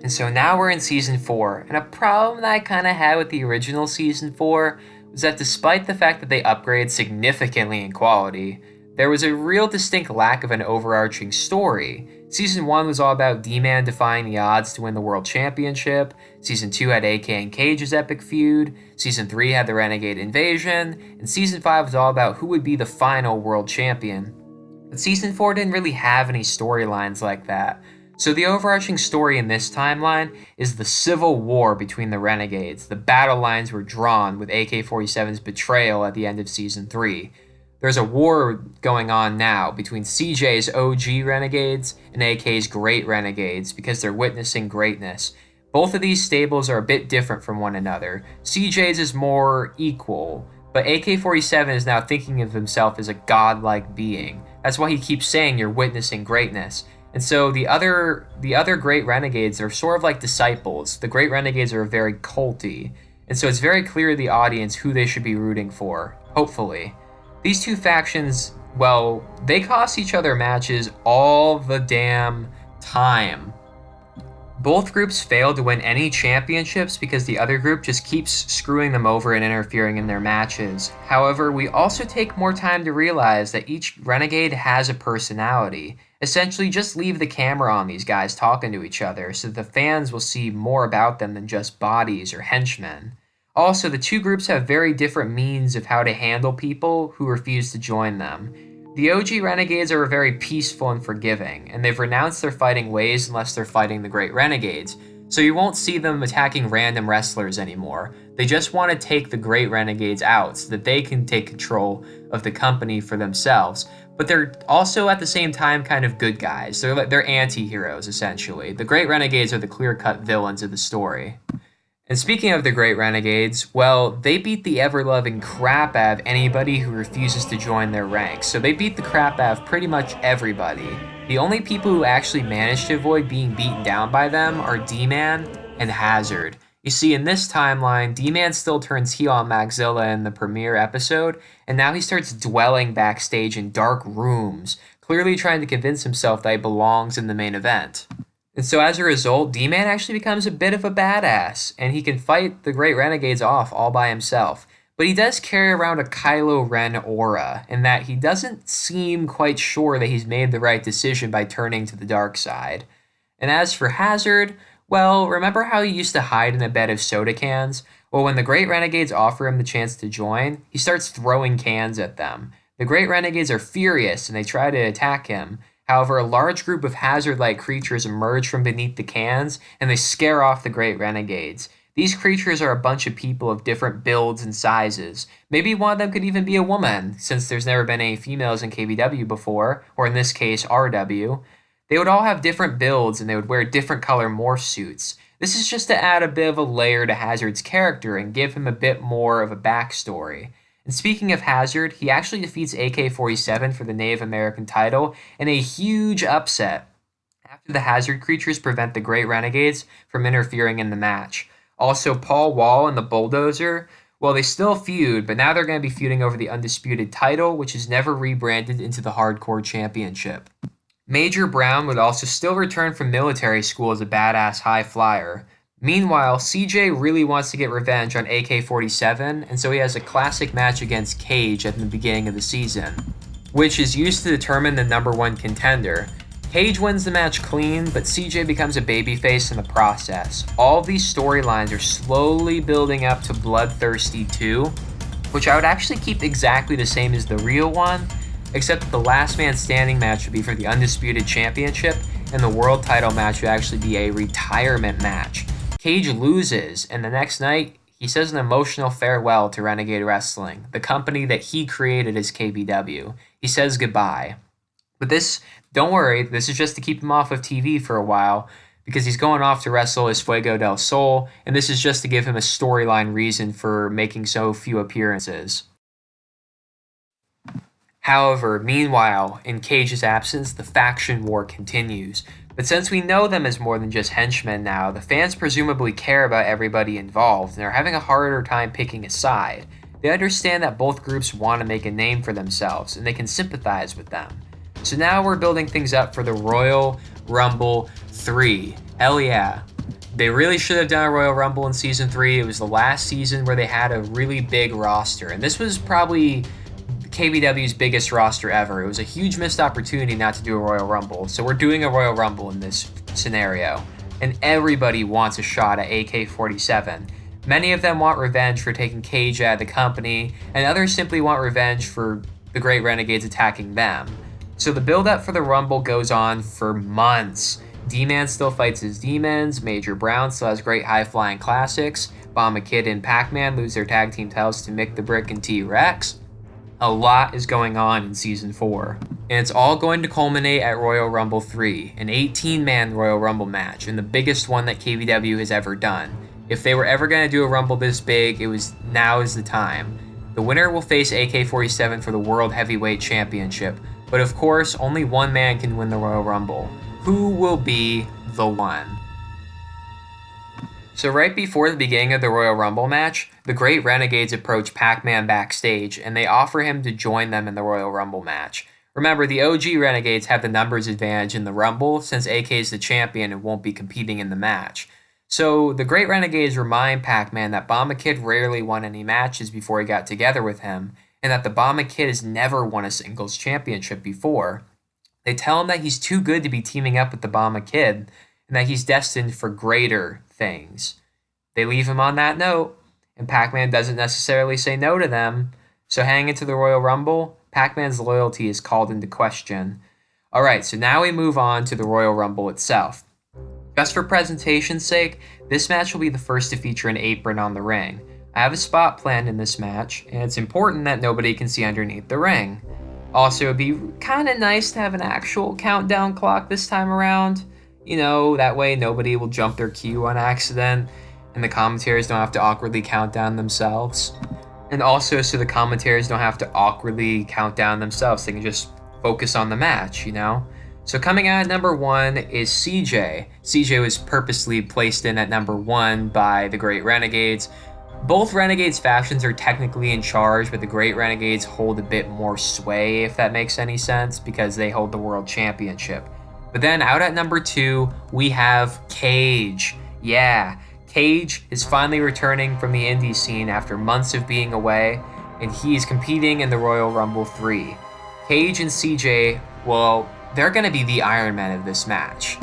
And so now we're in Season 4, and a problem that I kind of had with the original Season 4 was that despite the fact that they upgraded significantly in quality, there was a real distinct lack of an overarching story. Season 1 was all about D-Man defying the odds to win the World Championship, Season 2 had AK and Cage's epic feud, Season 3 had the Renegade invasion, and Season 5 was all about who would be the final World Champion. But Season 4 didn't really have any storylines like that. So the overarching story in this timeline is the civil war between the Renegades. The battle lines were drawn with AK-47's betrayal at the end of Season 3. There's a war going on now between CJ's OG Renegades and AK's Great Renegades because they're witnessing greatness. Both of these stables are a bit different from one another. CJ's is more equal, but AK-47 is now thinking of himself as a godlike being. That's why he keeps saying you're witnessing greatness. And so the other Great Renegades are sort of like disciples. The Great Renegades are very culty. And so it's very clear to the audience who they should be rooting for, hopefully. These two factions, well, they cost each other matches all the damn time. Both groups fail to win any championships because the other group just keeps screwing them over and interfering in their matches. However, we also take more time to realize that each Renegade has a personality. Essentially, just leave the camera on these guys talking to each other so the fans will see more about them than just bodies or henchmen. Also, the two groups have very different means of how to handle people who refuse to join them. The OG Renegades are very peaceful and forgiving, and they've renounced their fighting ways unless they're fighting the Great Renegades, so you won't see them attacking random wrestlers anymore. They just want to take the Great Renegades out so that they can take control of the company for themselves. But they're also at the same time kind of good guys. They're anti-heroes, essentially. The Great Renegades are the clear-cut villains of the story. And speaking of the Great Renegades, well, they beat the ever-loving crap out of anybody who refuses to join their ranks. So they beat the crap out of pretty much everybody. The only people who actually managed to avoid being beaten down by them are D-Man and Hazard. You see, in this timeline, D-Man still turns heel on Maxilla in the premiere episode, and now he starts dwelling backstage in dark rooms, clearly trying to convince himself that he belongs in the main event. And so as a result, D-Man actually becomes a bit of a badass, and he can fight the Great Renegades off all by himself. But he does carry around a Kylo Ren aura, in that he doesn't seem quite sure that he's made the right decision by turning to the dark side. And as for Hazard, well, remember how he used to hide in a bed of soda cans? Well, when the Great Renegades offer him the chance to join, he starts throwing cans at them. The Great Renegades are furious, and they try to attack him. However, a large group of Hazard-like creatures emerge from beneath the cans, and they scare off the Great Renegades. These creatures are a bunch of people of different builds and sizes. Maybe one of them could even be a woman, since there's never been any females in KBW before, or in this case, RW. They would all have different builds, and they would wear different color morph suits. This is just to add a bit of a layer to Hazard's character and give him a bit more of a backstory. And speaking of Hazard, he actually defeats AK-47 for the Native American title in a huge upset after the Hazard creatures prevent the Great Renegades from interfering in the match. Also, Paul Wall and the Bulldozer, well, they still feud, but now they're going to be feuding over the Undisputed title, which is never rebranded into the Hardcore Championship. Major Brown would also still return from military school as a badass high flyer. Meanwhile, CJ really wants to get revenge on AK-47, and so he has a classic match against Cage at the beginning of the season, which is used to determine the #1 contender. Cage wins the match clean, but CJ becomes a babyface in the process. All of these storylines are slowly building up to Bloodthirsty 2, which I would actually keep exactly the same as the real one, except that the last man standing match would be for the Undisputed Championship, and the world title match would actually be a retirement match. Cage loses, and the next night, he says an emotional farewell to Renegade Wrestling, the company that he created as KBW. He says goodbye. But this, don't worry, this is just to keep him off of TV for a while, because he's going off to wrestle as Fuego del Sol, and this is just to give him a storyline reason for making so few appearances. However, meanwhile, in Cage's absence, the faction war continues. But since we know them as more than just henchmen now, the fans presumably care about everybody involved and are having a harder time picking a side. They understand that both groups want to make a name for themselves, and they can sympathize with them. So now we're building things up for the Royal Rumble 3. Hell yeah. They really should have done a Royal Rumble in Season 3. It was the last season where they had a really big roster, and this was probably KBW's biggest roster ever. It was a huge missed opportunity not to do a Royal Rumble, so we're doing a Royal Rumble in this scenario, and everybody wants a shot at AK-47. Many of them want revenge for taking Cage out of the company, and others simply want revenge for the Great Renegades attacking them. So the build-up for the Rumble goes on for months. D-Man still fights his demons, Major Brown still has great high-flying classics, Bomba Kid and Pac-Man lose their tag team titles to Mick the Brick and T-Rex. A lot is going on in Season 4. And it's all going to culminate at Royal Rumble 3, an 18-man Royal Rumble match, and the biggest one that KBW has ever done. If they were ever going to do a Rumble this big, now is the time. The winner will face AK-47 for the World Heavyweight Championship, but of course, only one man can win the Royal Rumble. Who will be the one? So right before the beginning of the Royal Rumble match, the Great Renegades approach Pac-Man backstage, and they offer him to join them in the Royal Rumble match. Remember, the OG Renegades have the numbers advantage in the Rumble, since AK is the champion and won't be competing in the match. So the Great Renegades remind Pac-Man that Bomba Kid rarely won any matches before he got together with him, and that the Bomba Kid has never won a singles championship before. They tell him that he's too good to be teaming up with the Bomba Kid, and that he's destined for greater things. They leave him on that note, and Pac-Man doesn't necessarily say no to them, so heading into the Royal Rumble, Pac-Man's loyalty is called into question. Alright, so now we move on to the Royal Rumble itself. Just for presentation's sake, this match will be the first to feature an apron on the ring. I have a spot planned in this match, and it's important that nobody can see underneath the ring. Also, it'd be kind of nice to have an actual countdown clock this time around. You know, that way nobody will jump their cue on accident, and the commentators don't have to awkwardly count down themselves. And also, so the commentators don't have to awkwardly count down themselves, they can just focus on the match, you know? So coming out at number 1 is CJ. CJ was purposely placed in at number 1 by the Great Renegades. Both Renegades factions are technically in charge, but the Great Renegades hold a bit more sway, if that makes any sense, because they hold the World Championship. But then out at number 2, we have Cage. Yeah, Cage is finally returning from the indie scene after months of being away, and he is competing in the Royal Rumble 3. Cage and CJ, well, they're going to be the Iron Man of this match.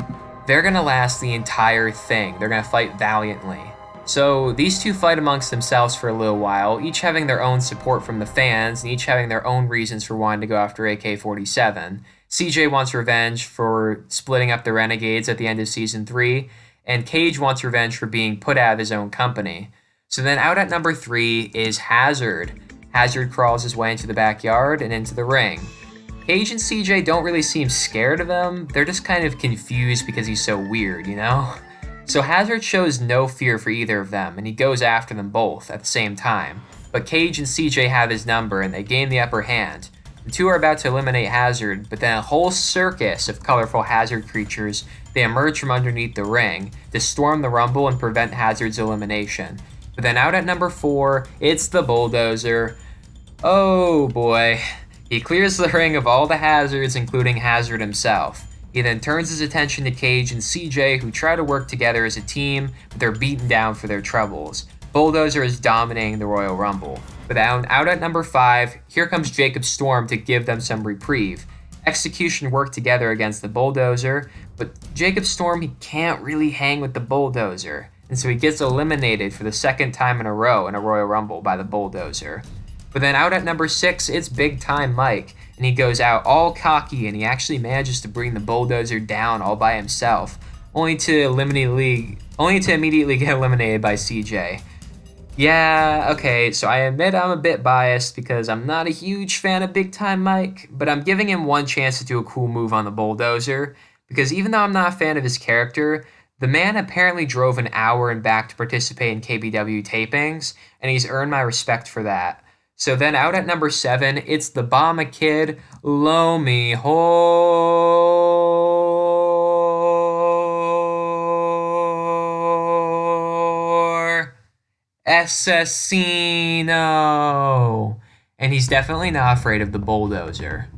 They're going to last the entire thing. They're going to fight valiantly. So these two fight amongst themselves for a little while, each having their own support from the fans, and each having their own reasons for wanting to go after AK-47. CJ wants revenge for splitting up the Renegades at the end of Season 3, and Cage wants revenge for being put out of his own company. So then out at number 3 is Hazard. Hazard crawls his way into the backyard and into the ring. Cage and CJ don't really seem scared of him, they're just kind of confused because he's so weird, you know? So Hazard shows no fear for either of them, and he goes after them both at the same time. But Cage and CJ have his number, and they gain the upper hand. The two are about to eliminate Hazard, but then a whole circus of colorful Hazard creatures, they emerge from underneath the ring to storm the Rumble and prevent Hazard's elimination. But then out at number 4, it's the Bulldozer. Oh boy. He clears the ring of all the Hazards, including Hazard himself. He then turns his attention to Cage and CJ, who try to work together as a team, but they're beaten down for their troubles. Bulldozer is dominating the Royal Rumble. But out at number 5, here comes Jacob Storm to give them some reprieve. Execution work together against the Bulldozer, but Jacob Storm, he can't really hang with the Bulldozer, and so he gets eliminated for the second time in a row in a Royal Rumble by the Bulldozer. But then out at number 6, it's Big Time Mike, and he goes out all cocky, and he actually manages to bring the Bulldozer down all by himself, only to immediately get eliminated by CJ. Yeah, okay, so I admit I'm a bit biased because I'm not a huge fan of Big Time Mike, but I'm giving him one chance to do a cool move on the Bulldozer, because even though I'm not a fan of his character, the man apparently drove an hour and back to participate in KBW tapings, and he's earned my respect for that. So then out at number 7, it's the Bomba Kid, Lo Mejor Asesino. And he's definitely not afraid of the Bulldozer.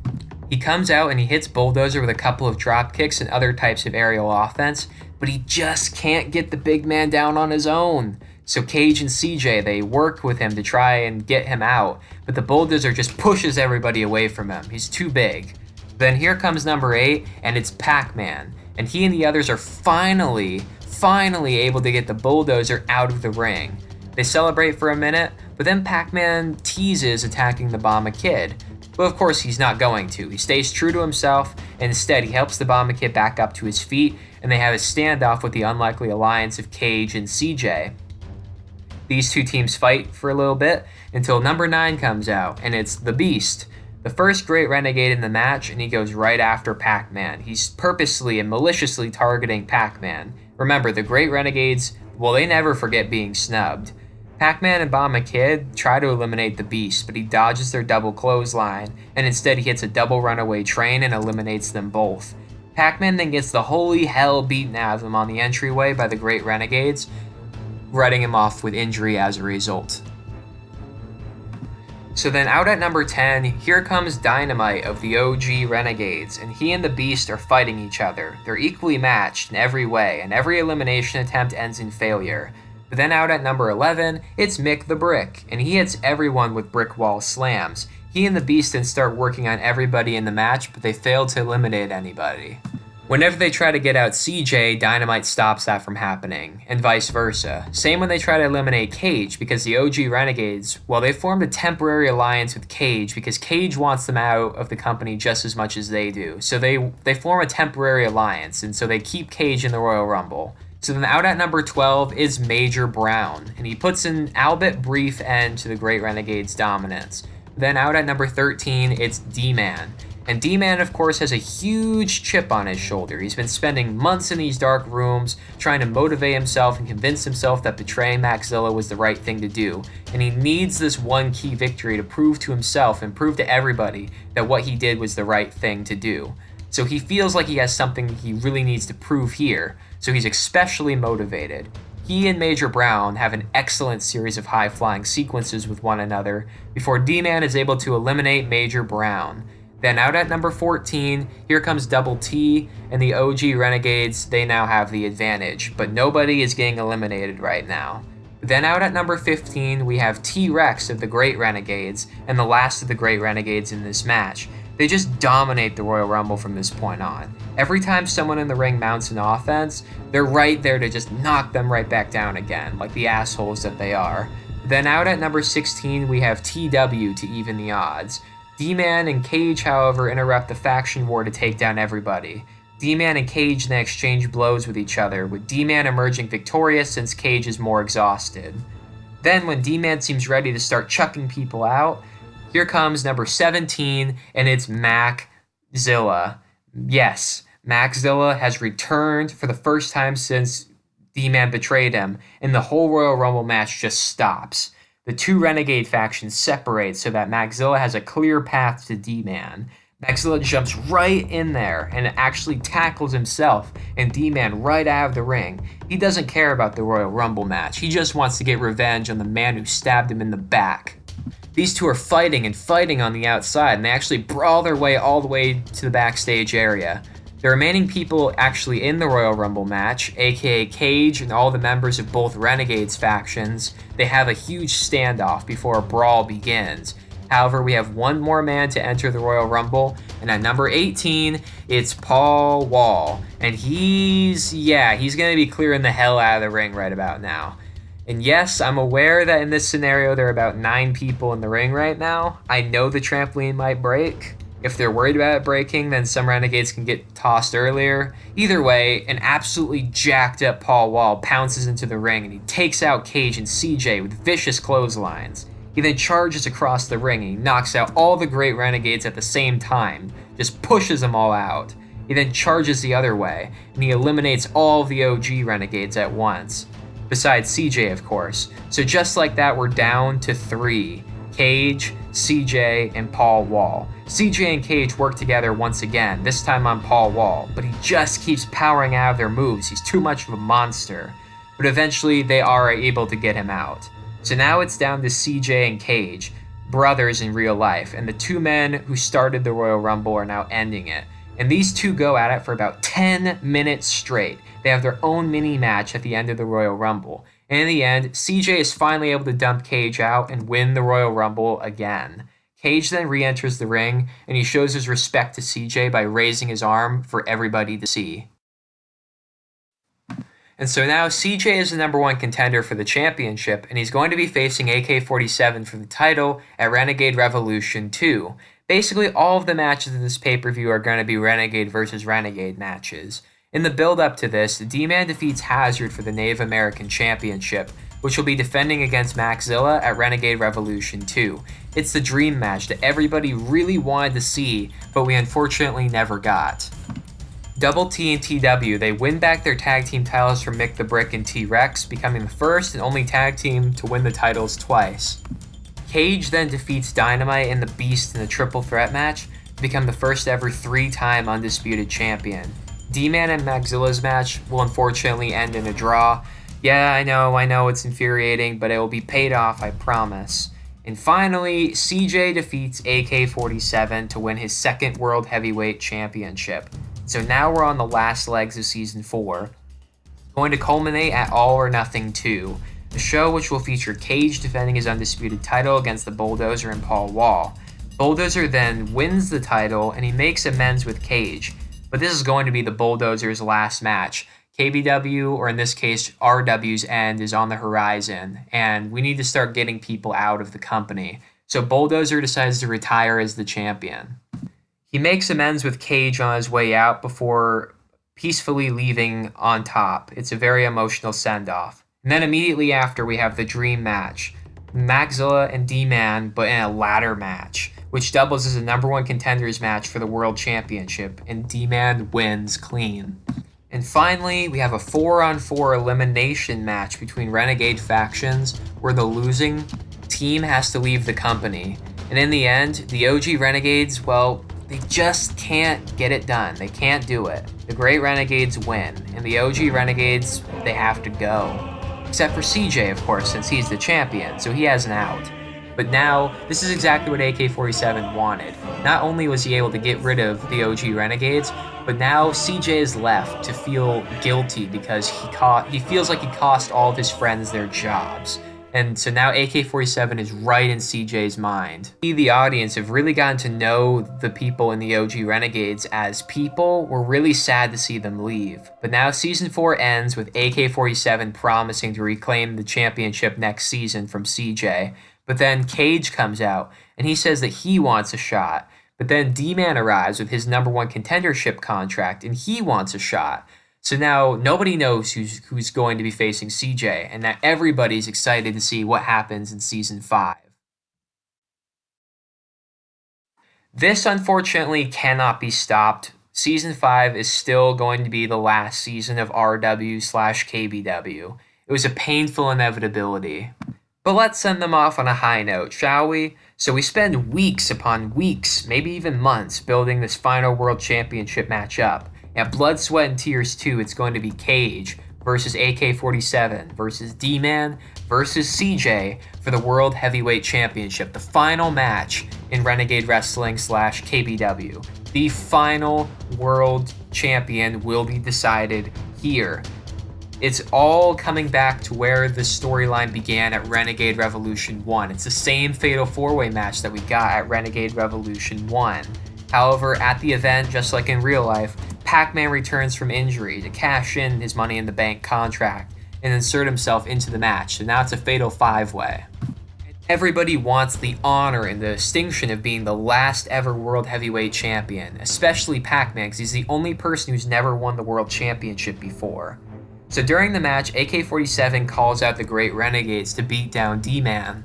He comes out and he hits Bulldozer with a couple of drop kicks and other types of aerial offense, but he just can't get the big man down on his own. So Cage and CJ, they work with him to try and get him out, but the Bulldozer just pushes everybody away from him. He's too big. Then here comes number 8, and it's Pac-Man, and he and the others are finally able to get the Bulldozer out of the ring. They celebrate for a minute, but then Pac-Man teases attacking the Bomba Kid. But of course he's not going to. He stays true to himself, and instead he helps the Bomba Kid back up to his feet, and they have a standoff with the unlikely alliance of Cage and CJ. These two teams fight for a little bit until number 9 comes out, and it's the Beast, the first Great Renegade in the match, and he goes right after Pac-Man. He's purposely and maliciously targeting Pac-Man. Remember, the Great Renegades, well, they never forget being snubbed. Pac-Man and Bomba Kid try to eliminate the Beast, but he dodges their double clothesline, and instead he hits a double runaway train and eliminates them both. Pac-Man then gets the holy hell beaten out of him on the entryway by the Great Renegades, writing him off with injury as a result. So then out at number 10, here comes Dynamite of the OG Renegades, and he and the Beast are fighting each other. They're equally matched in every way, and every elimination attempt ends in failure. But then out at number 11, it's Mick the Brick, and he hits everyone with brick wall slams. He and the Beast then start working on everybody in the match, but they fail to eliminate anybody. Whenever they try to get out CJ, Dynamite stops that from happening, and vice versa. Same when they try to eliminate Cage, because the OG Renegades, well, they formed a temporary alliance with Cage because Cage wants them out of the company just as much as they do. So they form a temporary alliance, and so they keep Cage in the Royal Rumble. So then out at number 12 is Major Brown, and he puts an albeit brief end to the Great Renegades' dominance. Then out at number 13, it's D-Man. And D-Man, of course, has a huge chip on his shoulder. He's been spending months in these dark rooms trying to motivate himself and convince himself that betraying Maxilla was the right thing to do. And he needs this one key victory to prove to himself and prove to everybody that what he did was the right thing to do. So he feels like he has something he really needs to prove here. So he's especially motivated. He and Major Brown have an excellent series of high-flying sequences with one another before D-Man is able to eliminate Major Brown. Then out at number 14, here comes Double T, and the OG Renegades, they now have the advantage, but nobody is getting eliminated right now. Then out at number 15, we have T-Rex of the Great Renegades, and the last of the Great Renegades in this match. They just dominate the Royal Rumble from this point on. Every time someone in the ring mounts an offense, they're right there to just knock them right back down again, like the assholes that they are. Then out at number 16, we have TW to even the odds. D-Man and Cage, however, interrupt the faction war to take down everybody. D-Man and Cage then exchange blows with each other, with D-Man emerging victorious since Cage is more exhausted. Then, when D-Man seems ready to start chucking people out, here comes number 17, and it's Maxilla. Yes, Maxilla has returned for the first time since D-Man betrayed him, and the whole Royal Rumble match just stops. The two Renegade factions separate so that Maxilla has a clear path to D-Man. Maxilla jumps right in there and actually tackles himself and D-Man right out of the ring. He doesn't care about the Royal Rumble match. He just wants to get revenge on the man who stabbed him in the back. These two are fighting on the outside, and they actually brawl their way all the way to the backstage area. The remaining people actually in the Royal Rumble match, aka Cage and all the members of both Renegades factions, they have a huge standoff before a brawl begins. However, we have one more man to enter the Royal Rumble, and at number 18, it's Paul Wall. And he's gonna be clearing the hell out of the ring right about now. And yes, I'm aware that in this scenario there are about 9 people in the ring right now. I know the trampoline might break. If they're worried about it breaking, then some Renegades can get tossed earlier. Either way, an absolutely jacked up Paul Wall pounces into the ring and he takes out Cage and CJ with vicious clotheslines. He then charges across the ring and he knocks out all the Great Renegades at the same time, just pushes them all out. He then charges the other way and he eliminates all of the OG Renegades at once. Besides CJ, of course. So just like that, we're down to 3. Cage, CJ, and Paul Wall. CJ and Cage work together once again, this time on Paul Wall, but he just keeps powering out of their moves. He's too much of a monster. But eventually, they are able to get him out. So now it's down to CJ and Cage. brothers in real life, and the two men who started the Royal Rumble are now ending it. And these two go at it for about 10 minutes straight. They have their own mini match at the end of the Royal Rumble. And in the end, CJ is finally able to dump Cage out and win the Royal Rumble again. Cage then re-enters the ring, and he shows his respect to CJ by raising his arm for everybody to see. And so now CJ is the #1 contender for the championship, and he's going to be facing AK-47 for the title at Renegade Revolution 2. Basically, all of the matches in this pay-per-view are going to be Renegade versus Renegade matches. In the build-up to this, D-Man defeats Hazard for the Native American Championship, which will be defending against Maxzilla at Renegade Revolution 2. It's the dream match that everybody really wanted to see, but we unfortunately never got. Double T and TW, they win back their tag team titles from Mick the Brick and T-Rex, becoming the first and only tag team to win the titles twice. Cage then defeats Dynamite and the Beast in a triple threat match to become the first ever 3-time undisputed champion. D-Man and Maxzilla's match will unfortunately end in a draw. Yeah, I know it's infuriating, but it will be paid off, I promise. And finally, CJ defeats AK-47 to win his second World Heavyweight Championship. So now we're on the last legs of Season 4. Going to culminate at All or Nothing 2, a show which will feature Cage defending his undisputed title against the Bulldozer and Paul Wall. Bulldozer then wins the title, and he makes amends with Cage. But this is going to be the Bulldozer's last match. KBW, or in this case, RW's end, is on the horizon, and we need to start getting people out of the company. So Bulldozer decides to retire as the champion. He makes amends with Cage on his way out before peacefully leaving on top. It's a very emotional send-off. And then immediately after, we have the dream match. Maxzilla and D-Man, but in a ladder match, which doubles as a #1 contenders match for the World Championship, and D-Man wins clean. And finally, we have a 4-on-4 elimination match between Renegade factions, where the losing team has to leave the company. And in the end, the OG Renegades, well, they just can't get it done. They can't do it. The Great Renegades win, and the OG Renegades, they have to go. Except for CJ, of course, since he's the champion, so he has an out. But now, this is exactly what AK-47 wanted. Not only was he able to get rid of the OG Renegades, but now CJ is left to feel guilty because he feels like he cost all of his friends their jobs. And so now AK-47 is right in CJ's mind. We, the audience, have really gotten to know the people in the OG Renegades as people. We're really sad to see them leave. But now Season 4 ends with AK-47 promising to reclaim the championship next season from CJ. But then Cage comes out, and he says that he wants a shot. But then D-Man arrives with his #1 contendership contract, and he wants a shot. So now nobody knows who's going to be facing CJ, and now everybody's excited to see what happens in Season 5. This, unfortunately, cannot be stopped. Season 5 is still going to be the last season of RW/KBW. It was a painful inevitability. But let's send them off on a high note, shall we? So we spend weeks upon weeks, maybe even months, building this final World Championship match up. At Blood, Sweat, and Tears 2, it's going to be Cage versus AK-47 versus D-Man versus CJ for the World Heavyweight Championship, the final match in Renegade Wrestling/KBW. The final World Champion will be decided here. It's all coming back to where the storyline began at Renegade Revolution 1. It's the same Fatal 4-Way match that we got at Renegade Revolution 1. However, at the event, just like in real life, Pac-Man returns from injury to cash in his Money in the Bank contract and insert himself into the match, so now it's a Fatal 5-Way. Everybody wants the honor and the distinction of being the last ever World Heavyweight Champion, especially Pac-Man, because he's the only person who's never won the World Championship before. So during the match, AK-47 calls out the Great Renegades to beat down D-Man.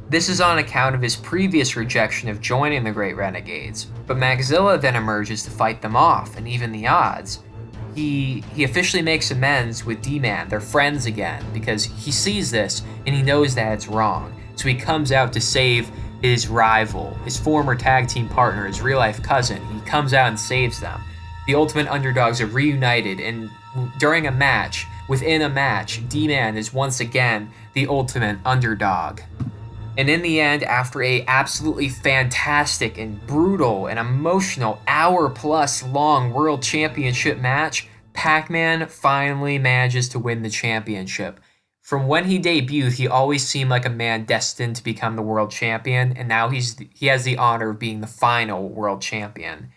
This is on account of his previous rejection of joining the Great Renegades, but Maxzilla then emerges to fight them off and even the odds. He officially makes amends with D-Man, they're friends again, because he sees this and he knows that it's wrong. So he comes out to save his rival, his former tag team partner, his real-life cousin. He comes out and saves them. The Ultimate Underdogs are reunited, and during a match, within a match, D-Man is once again the Ultimate Underdog. And in the end, after a absolutely fantastic and brutal and emotional hour-plus long World Championship match, Pac-Man finally manages to win the championship. From when he debuted, he always seemed like a man destined to become the world champion, and now he has the honor of being the final world champion.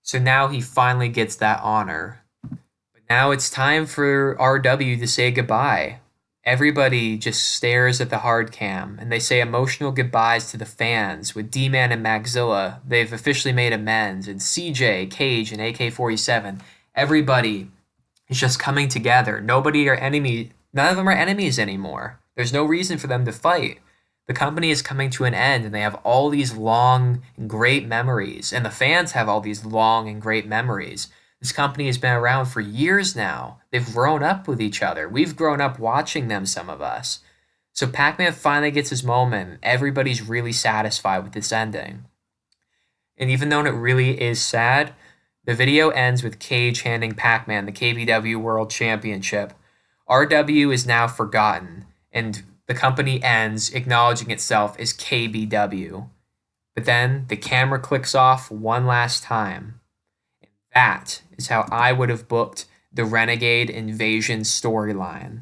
So now he finally gets that honor. But now it's time for RW to say goodbye. Everybody just stares at the hard cam and they say emotional goodbyes to the fans. With D-Man and Maxilla, they've officially made amends, and CJ, Cage, and AK-47, everybody is just coming together. None of them are enemies anymore. There's no reason for them to fight. The company is coming to an end and they have all these long and great memories, and the fans have all these long and great memories. This company has been around for years now. They've grown up with each other. We've grown up watching them, some of us. So Pac-Man finally gets his moment. Everybody's really satisfied with this ending. And even though it really is sad, the video ends with Cage handing Pac-Man the KBW World Championship. RW is now forgotten, and the company ends acknowledging itself as KBW. But then the camera clicks off one last time. That is how I would have booked the Renegade Invasion storyline.